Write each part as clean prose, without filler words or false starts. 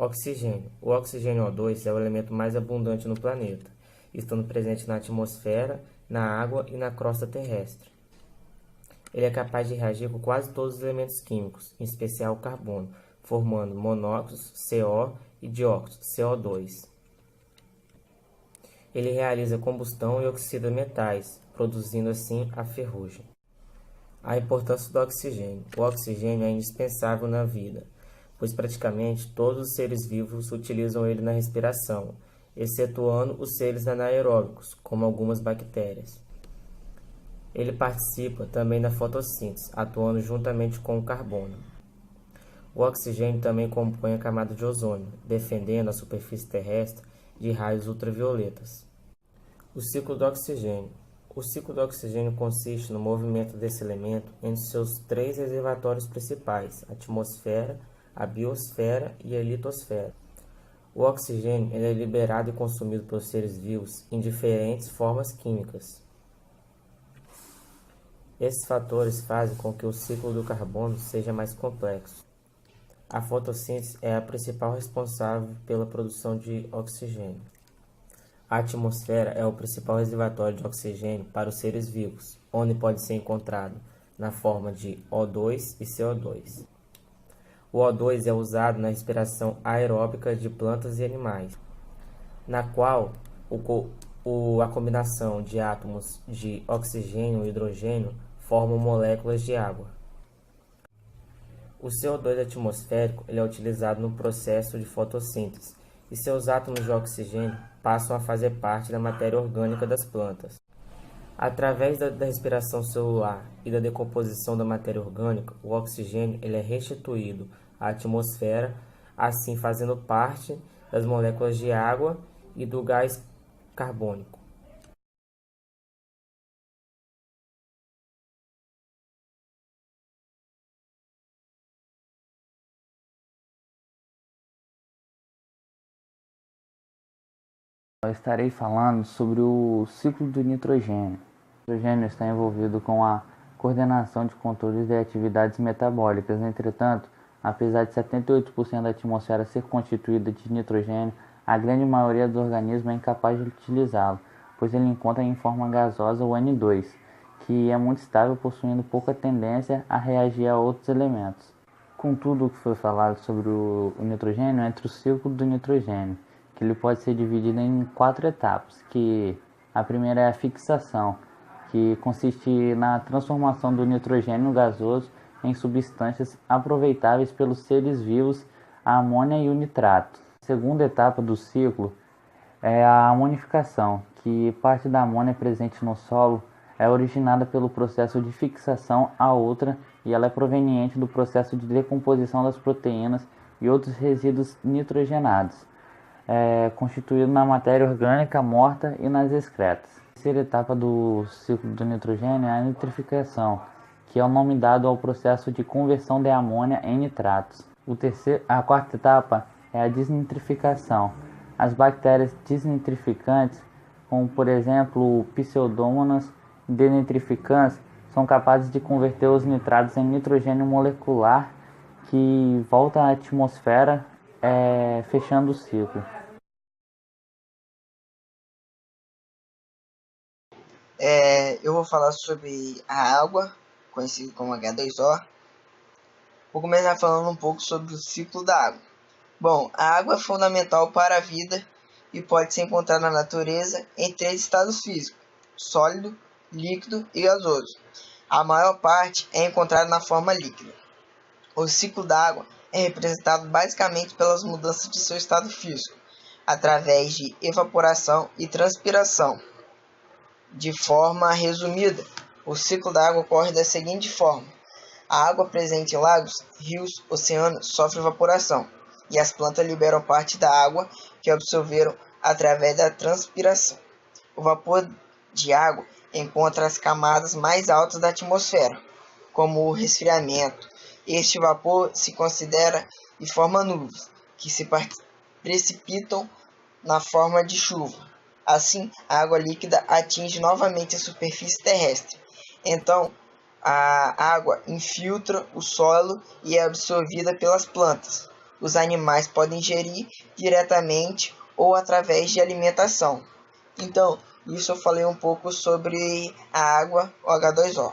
Oxigênio. O oxigênio O2 é o elemento mais abundante no planeta, estando presente na atmosfera, na água e na crosta terrestre. Ele é capaz de reagir com quase todos os elementos químicos, em especial o carbono, formando monóxidos, CO e dióxido, CO2. Ele realiza combustão e oxida metais, produzindo assim a ferrugem. A importância do oxigênio. O oxigênio é indispensável na vida, pois praticamente todos os seres vivos utilizam ele na respiração, excetuando os seres anaeróbicos, como algumas bactérias. Ele participa também da fotossíntese, atuando juntamente com o carbono. O oxigênio também compõe a camada de ozônio, defendendo a superfície terrestre de raios ultravioletas. O ciclo do oxigênio. O ciclo do oxigênio consiste no movimento desse elemento entre seus três reservatórios principais, a atmosfera, a biosfera e a litosfera. O oxigênio é liberado e consumido pelos seres vivos em diferentes formas químicas. Esses fatores fazem com que o ciclo do carbono seja mais complexo. A fotossíntese é a principal responsável pela produção de oxigênio. A atmosfera é o principal reservatório de oxigênio para os seres vivos, onde pode ser encontrado na forma de O2 e CO2. O O2 é usado na respiração aeróbica de plantas e animais, na qual a combinação de átomos de oxigênio e hidrogênio formam moléculas de água. O CO2 atmosférico ele é utilizado no processo de fotossíntese e seus átomos de oxigênio passam a fazer parte da matéria orgânica das plantas. Através da respiração celular e da decomposição da matéria orgânica, o oxigênio ele é restituído à atmosfera, assim fazendo parte das moléculas de água e do gás carbônico. Eu estarei falando sobre o ciclo do nitrogênio. O nitrogênio está envolvido com a coordenação de controles de atividades metabólicas. Entretanto, apesar de 78% da atmosfera ser constituída de nitrogênio, a grande maioria dos organismos é incapaz de utilizá-lo, pois ele encontra em forma gasosa o N2, que é muito estável, possuindo pouca tendência a reagir a outros elementos. Com tudo o que foi falado sobre o nitrogênio, entra o ciclo do nitrogênio, que ele pode ser dividido em 4 etapas, que a primeira é a fixação, que consiste na transformação do nitrogênio gasoso em substâncias aproveitáveis pelos seres vivos, a amônia e o nitrato. A segunda etapa do ciclo é a amonificação, que parte da amônia presente no solo é originada pelo processo de fixação a outra e ela é proveniente do processo de decomposição das proteínas e outros resíduos nitrogenados, constituído na matéria orgânica morta e nas excretas. A terceira etapa do ciclo do nitrogênio é a nitrificação, que é o nome dado ao processo de conversão de amônia em nitratos. A quarta etapa é a desnitrificação. As bactérias desnitrificantes, como por exemplo Pseudomonas denitrificantes, são capazes de converter os nitratos em nitrogênio molecular, que volta à atmosfera, fechando o ciclo. Eu vou falar sobre a água, conhecida como H2O. Vou começar falando um pouco sobre o ciclo da água. Bom, a água é fundamental para a vida e pode ser encontrada na natureza em 3 estados físicos: sólido, líquido e gasoso. A maior parte é encontrada na forma líquida. O ciclo da água é representado basicamente pelas mudanças de seu estado físico, através de evaporação e transpiração. De forma resumida, o ciclo da água ocorre da seguinte forma: a água presente em lagos, rios, oceanos sofre evaporação, e as plantas liberam parte da água que absorveram através da transpiração. O vapor de água encontra as camadas mais altas da atmosfera, como o resfriamento. Este vapor se considera e forma nuvens, que se precipitam na forma de chuva. Assim, a água líquida atinge novamente a superfície terrestre. Então, a água infiltra o solo e é absorvida pelas plantas. os animais podem ingerir diretamente ou através de alimentação. Então, isso eu falei um pouco sobre a água, o H2O.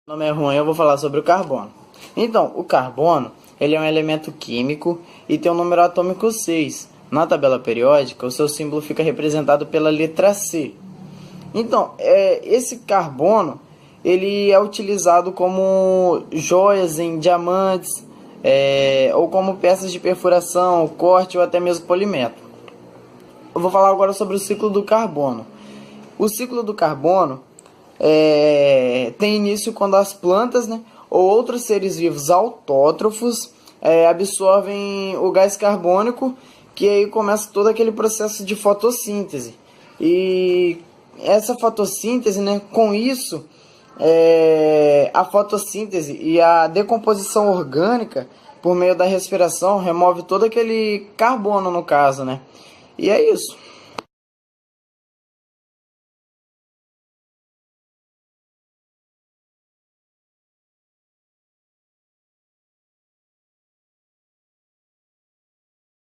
Meu nome é Juan e eu vou falar sobre o carbono. Então, o carbono ele é um elemento químico e tem o número atômico 6. Na tabela periódica, o seu símbolo fica representado pela letra C. Então, esse carbono ele é utilizado como joias em diamantes, ou como peças de perfuração, corte ou até mesmo polimento. Eu vou falar agora sobre o ciclo do carbono. O ciclo do carbono tem início quando as plantas, né, ou outros seres vivos autótrofos absorvem o gás carbônico, que aí começa todo aquele processo de fotossíntese. E essa fotossíntese, né, com isso, a fotossíntese e a decomposição orgânica por meio da respiração remove todo aquele carbono, no caso, né? E é isso.